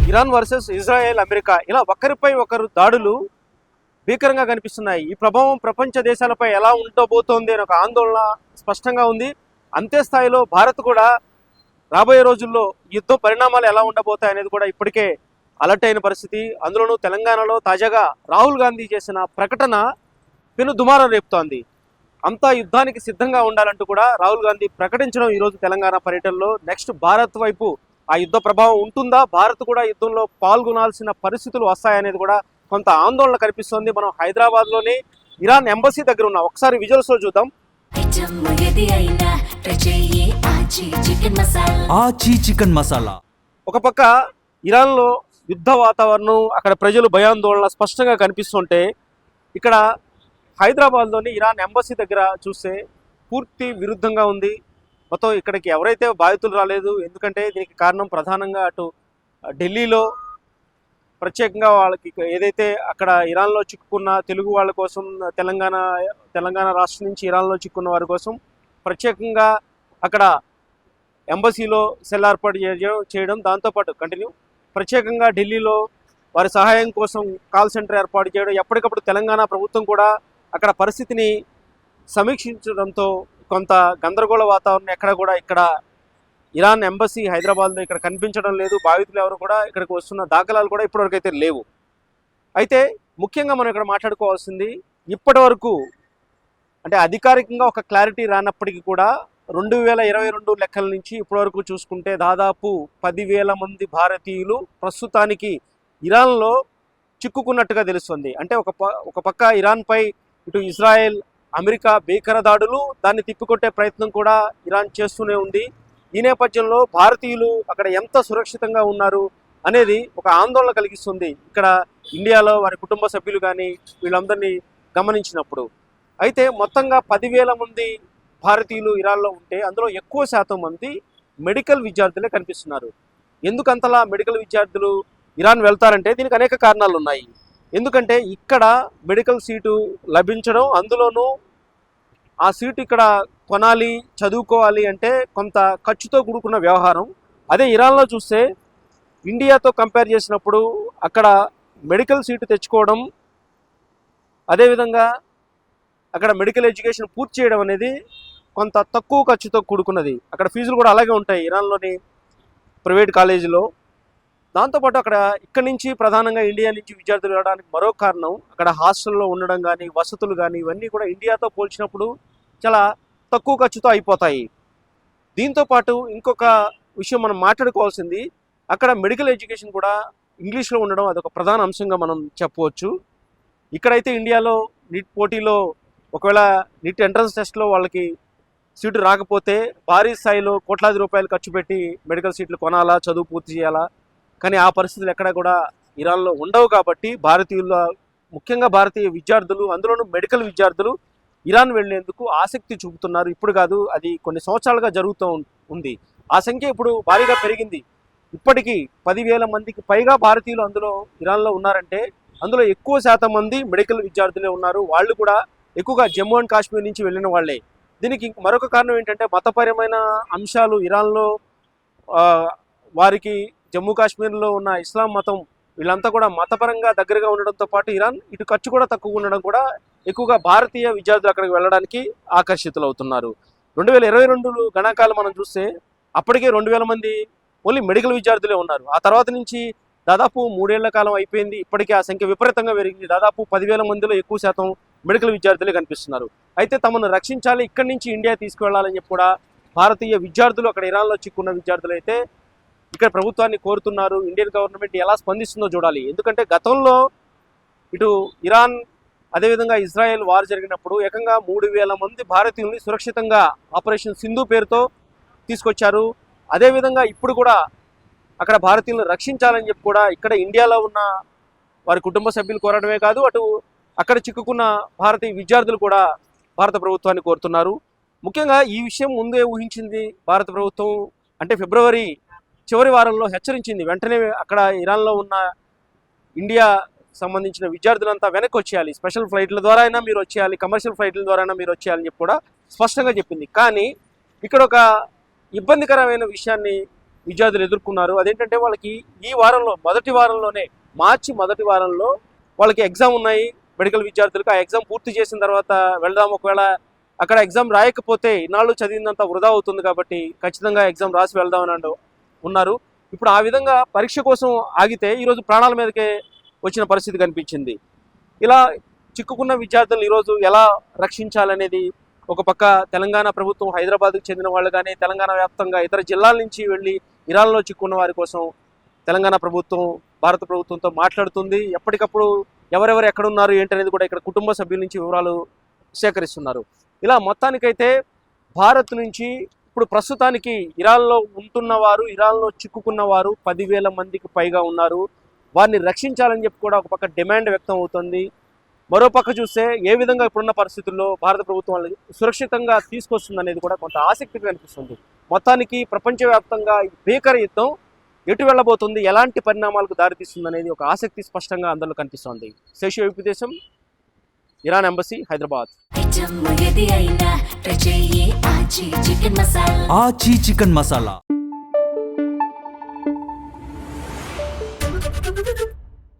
Iran versus Israel, America ఇలా ఒకరిపై ఒకరు దాడులు భీకరంగా కనిపిస్తున్నాయి. ఈ ప్రభావం ప్రపంచ దేశాలపై ఎలా ఉండబోతోంది అనే ఒక ఆందోళన స్పష్టంగా ఉంది. అంతే స్థాయిలో భారత్ కూడా రాబోయే రోజుల్లో యుద్ధ పరిణామాలు ఎలా ఉండబోతాయి అనేది కూడా ఇప్పటికే అలర్ట్ అయిన పరిస్థితి. అందులోనూ తెలంగాణలో తాజాగా రాహుల్ గాంధీ చేసిన ప్రకటన పెను దుమారం రేపుతోంది. అంతా యుద్ధానికి సిద్ధంగా ఉండాలంటూ కూడా రాహుల్ గాంధీ ప్రకటించడం ఈరోజు తెలంగాణ పర్యటనలో. నెక్స్ట్ భారత్ వైపు ఆ యుద్ధ ప్రభావం ఉంటుందా, భారత్ కూడా యుద్ధంలో పాల్గొనాల్సిన పరిస్థితులు వస్తాయనేది కూడా కొంత ఆందోళన కనిపిస్తోంది. మనం హైదరాబాద్లోని ఇరాన్ ఎంబసీ దగ్గర ఉన్నాం. ఒకసారి విజువల్స్లో చూద్దాం. చికెన్ మసాలా ఒక పక్క ఇరాన్లో యుద్ధ వాతావరణం, అక్కడ ప్రజలు భయాందోళన స్పష్టంగా కనిపిస్తుంటే, ఇక్కడ హైదరాబాద్లోని ఇరాన్ ఎంబసీ దగ్గర చూస్తే పూర్తి విరుద్ధంగా ఉంది. మొత్తం ఇక్కడికి ఎవరైతే బాధితులు రాలేదు, ఎందుకంటే దీనికి కారణం ప్రధానంగా అటు ఢిల్లీలో ప్రత్యేకంగా వాళ్ళకి ఏదైతే అక్కడ ఇరాన్లో చిక్కుకున్న తెలుగు వాళ్ళ కోసం తెలంగాణ రాష్ట్రం నుంచి ఇరాన్లో చిక్కున్న వారి కోసం ప్రత్యేకంగా అక్కడ ఎంబసీలో సెల్ ఏర్పాటు చేయడం, దాంతోపాటు ప్రత్యేకంగా ఢిల్లీలో వారి సహాయం కోసం కాల్ సెంటర్ ఏర్పాటు చేయడం, ఎప్పటికప్పుడు తెలంగాణ ప్రభుత్వం కూడా అక్కడ పరిస్థితిని సమీక్షించడంతో కొంత గందరగోళ వాతావరణం ఎక్కడ కూడా ఇక్కడ ఇరాన్ ఎంబసీ హైదరాబాద్లో ఇక్కడ కనిపించడం లేదు. బాధితులు ఎవరు కూడా ఇక్కడికి వస్తున్న దాఖలాలు కూడా ఇప్పటివరకు అయితే లేవు. అయితే ముఖ్యంగా మనం ఇక్కడ మాట్లాడుకోవాల్సింది, ఇప్పటి వరకు అంటే అధికారికంగా ఒక క్లారిటీ రానప్పటికీ కూడా 2022 లెక్కల నుంచి ఇప్పటివరకు చూసుకుంటే దాదాపు 10,000 మంది భారతీయులు ప్రస్తుతానికి ఇరాన్లో చిక్కుకున్నట్టుగా తెలుస్తుంది. అంటే ఒక పక్క ఇరాన్పై ఇటు ఇజ్రాయెల్, అమెరికా భీకర దాడులు, దాన్ని తిప్పికొట్టే ప్రయత్నం కూడా ఇరాన్ చేస్తూనే ఉంది. ఈ నేపథ్యంలో భారతీయులు అక్కడ ఎంత సురక్షితంగా ఉన్నారు అనేది ఒక ఆందోళన కలిగిస్తుంది ఇక్కడ ఇండియాలో వారి కుటుంబ సభ్యులు కానీ వీళ్ళందరినీ గమనించినప్పుడు. అయితే మొత్తంగా 10,000 మంది భారతీయులు ఇరాన్లో ఉంటే అందులో ఎక్కువ శాతం మంది మెడికల్ విద్యార్థులే కనిపిస్తున్నారు. ఎందుకు అంతలా మెడికల్ విద్యార్థులు ఇరాన్ వెళ్తారంటే దీనికి అనేక కారణాలు ఉన్నాయి. ఎందుకంటే ఇక్కడ మెడికల్ సీటు లభించడం, అందులోనూ ఆ సీటు ఇక్కడ కొనాలి, చదువుకోవాలి అంటే కొంత ఖర్చుతో కూడుకున్న వ్యవహారం. అదే ఇరాన్లో చూస్తే ఇండియాతో కంపేర్ చేసినప్పుడు అక్కడ మెడికల్ సీటు తెచ్చుకోవడం, అదేవిధంగా అక్కడ మెడికల్ ఎడ్యుకేషన్ పూర్తి చేయడం అనేది కొంత తక్కువ ఖర్చుతో కూడుకున్నది. అక్కడ ఫీజులు కూడా అలాగే ఉంటాయి ఇరాన్లోని ప్రైవేట్ కాలేజీలో. దాంతోపాటు అక్కడ ఇక్కడి నుంచి ప్రధానంగా ఇండియా నుంచి విద్యార్థులు వెళ్ళడానికి మరో కారణం, అక్కడ హాస్టల్లో ఉండడం కానీ వసతులు కానీ ఇవన్నీ కూడా ఇండియాతో పోల్చినప్పుడు చాలా తక్కువ ఖర్చుతో అయిపోతాయి. దీంతోపాటు ఇంకొక విషయం మనం మాట్లాడుకోవాల్సింది, అక్కడ మెడికల్ ఎడ్యుకేషన్ కూడా ఇంగ్లీష్లో ఉండడం అదొక ప్రధాన అంశంగా మనం చెప్పవచ్చు. ఇక్కడైతే ఇండియాలో నీట్ పోటీలో ఒకవేళ నీట్ ఎంట్రన్స్ టెస్ట్లో వాళ్ళకి సీటు రాకపోతే భారీ స్థాయిలో కోట్లాది రూపాయలు ఖర్చు పెట్టి మెడికల్ సీట్లు కొనాలా, చదువు పూర్తి చేయాలా. కానీ ఆ పరిస్థితులు ఎక్కడ కూడా ఇరాన్లో ఉండవు. కాబట్టి ముఖ్యంగా భారతీయ విద్యార్థులు, అందులోనూ మెడికల్ విద్యార్థులు ఇరాన్ వెళ్లేందుకు ఆసక్తి చూపుతున్నారు. ఇప్పుడు కాదు, అది కొన్ని సంవత్సరాలుగా జరుగుతూ ఉంది. ఆ సంఖ్య ఇప్పుడు భారీగా పెరిగింది. ఇప్పటికీ 10,000 మందికి పైగా భారతీయులు అందులో ఇరాన్లో ఉన్నారంటే అందులో ఎక్కువ శాతం మంది మెడికల్ విద్యార్థులే ఉన్నారు. వాళ్ళు కూడా ఎక్కువగా జమ్మూ అండ్ కాశ్మీర్ నుంచి వెళ్ళిన వాళ్ళే. దీనికి మరొక కారణం ఏంటంటే మతపరమైన అంశాలు ఇరాన్లో వారికి జమ్మూ కాశ్మీర్లో ఉన్న ఇస్లాం మతం, వీళ్ళంతా కూడా మతపరంగా దగ్గరగా ఉండడంతో పాటు ఇరాన్ ఇటు ఖర్చు కూడా తక్కువ ఉండడం కూడా ఎక్కువగా భారతీయ విద్యార్థులు అక్కడికి వెళ్ళడానికి ఆకర్షితులు అవుతున్నారు. 2022 గణాంకాలు మనం చూస్తే అప్పటికే 2,000 మంది ఓన్లీ మెడికల్ విద్యార్థులే ఉన్నారు. ఆ తర్వాత నుంచి దాదాపు 3 ఏళ్ల కాలం అయిపోయింది. ఇప్పటికే ఆ సంఖ్య విపరీతంగా పెరిగింది. దాదాపు 10,000 మందిలో ఎక్కువ శాతం మెడికల్ విద్యార్థులే కనిపిస్తున్నారు. అయితే తమను రక్షించాలి, ఇక్కడి నుంచి ఇండియా తీసుకువెళ్లాలని చెప్పి కూడా భారతీయ విద్యార్థులు, అక్కడ ఇరాన్లో చిక్కున్న విద్యార్థులు అయితే ఇక్కడ ప్రభుత్వాన్ని కోరుతున్నారు. ఇండియన్ గవర్నమెంట్ ఎలా స్పందిస్తుందో చూడాలి. ఎందుకంటే గతంలో ఇటు ఇరాన్ అదేవిధంగా ఇజ్రాయెల్ వార్ జరిగినప్పుడు ఏకంగా 3,000 మంది భారతీయుల్ని సురక్షితంగా ఆపరేషన్ సింధు పేరుతో తీసుకొచ్చారు. అదేవిధంగా ఇప్పుడు కూడా అక్కడ భారతీయులను రక్షించాలని చెప్పి కూడా ఇక్కడ ఇండియాలో ఉన్న వారి కుటుంబ సభ్యులు కోరడమే కాదు, అటు అక్కడ చిక్కుకున్న భారతీయ విద్యార్థులు కూడా భారత ప్రభుత్వాన్ని కోరుతున్నారు. ముఖ్యంగా ఈ విషయం ముందే ఊహించింది భారత ప్రభుత్వం. అంటే ఫిబ్రవరి చివరి వారంలో హెచ్చరించింది, వెంటనే అక్కడ ఇరాన్లో ఉన్న ఇండియా సంబంధించిన విద్యార్థులంతా వెనక్కి వచ్చేయాలి, స్పెషల్ ఫ్లైట్ల ద్వారా అయినా మీరు వచ్చేయాలి, కమర్షియల్ ఫ్లైట్ల ద్వారా అయినా మీరు వచ్చేయాలని చెప్పి కూడా స్పష్టంగా చెప్పింది. కానీ ఇక్కడ ఒక ఇబ్బందికరమైన విషయాన్ని విద్యార్థులు ఎదుర్కొన్నారు. అదేంటంటే వాళ్ళకి ఈ వారంలో మొదటి వారంలోనే మార్చి మొదటి వారంలో వాళ్ళకి ఎగ్జామ్ ఉన్నాయి మెడికల్ విద్యార్థులకు. ఆ ఎగ్జామ్ పూర్తి చేసిన తర్వాత వెళ్దాం, ఒకవేళ అక్కడ ఎగ్జామ్ రాయకపోతే ఇన్నాళ్ళు చదివిందంతా వృధా అవుతుంది కాబట్టి ఖచ్చితంగా ఎగ్జామ్ రాసి వెళ్దామని ఉన్నారు. ఇప్పుడు ఆ విధంగా పరీక్ష కోసం ఆగితే ఈరోజు ప్రాణాల మీదకే వచ్చిన పరిస్థితి కనిపించింది. ఇలా చిక్కుకున్న విద్యార్థులను ఈరోజు ఎలా రక్షించాలనేది ఒక పక్క తెలంగాణ ప్రభుత్వం, హైదరాబాద్కు చెందిన వాళ్ళు కానీ తెలంగాణ వ్యాప్తంగా ఇతర జిల్లాల నుంచి వెళ్ళి ఇరాన్లో చిక్కున్న వారి కోసం తెలంగాణ ప్రభుత్వం భారత ప్రభుత్వంతో మాట్లాడుతుంది. ఎప్పటికప్పుడు ఎవరెవరు ఎక్కడున్నారు ఏంటనేది కూడా ఇక్కడ కుటుంబ సభ్యుల నుంచి వివరాలు సేకరిస్తున్నారు. ఇలా మొత్తానికైతే భారత్ నుంచి ఇప్పుడు ప్రస్తుతానికి ఇరాన్లో ఉంటున్నవారు, ఇరాన్లో చిక్కుకున్నవారు 10,000 మందికి పైగా ఉన్నారు. వారిని రక్షించాలని చెప్పి కూడా ఒక పక్క డిమాండ్ వ్యక్తం అవుతుంది. మరో పక్క చూస్తే ఏ విధంగా ఇప్పుడున్న పరిస్థితుల్లో భారత ప్రభుత్వం వాళ్ళని సురక్షితంగా తీసుకొస్తుంది అనేది కూడా కొంత ఆసక్తిగా కనిపిస్తుంది. మొత్తానికి ప్రపంచవ్యాప్తంగా ఈ భీకర యుద్ధం ఎటు వెళ్ళబోతుంది, ఎలాంటి పరిణామాలకు దారితీస్తుంది అనేది ఒక ఆసక్తి స్పష్టంగా అందరిలో కనిపిస్తోంది. శేషు వైపు దేశం, ఇరాన్ ఎంబసీ, హైదరాబాద్. ఆచి చికెన్ మసాలా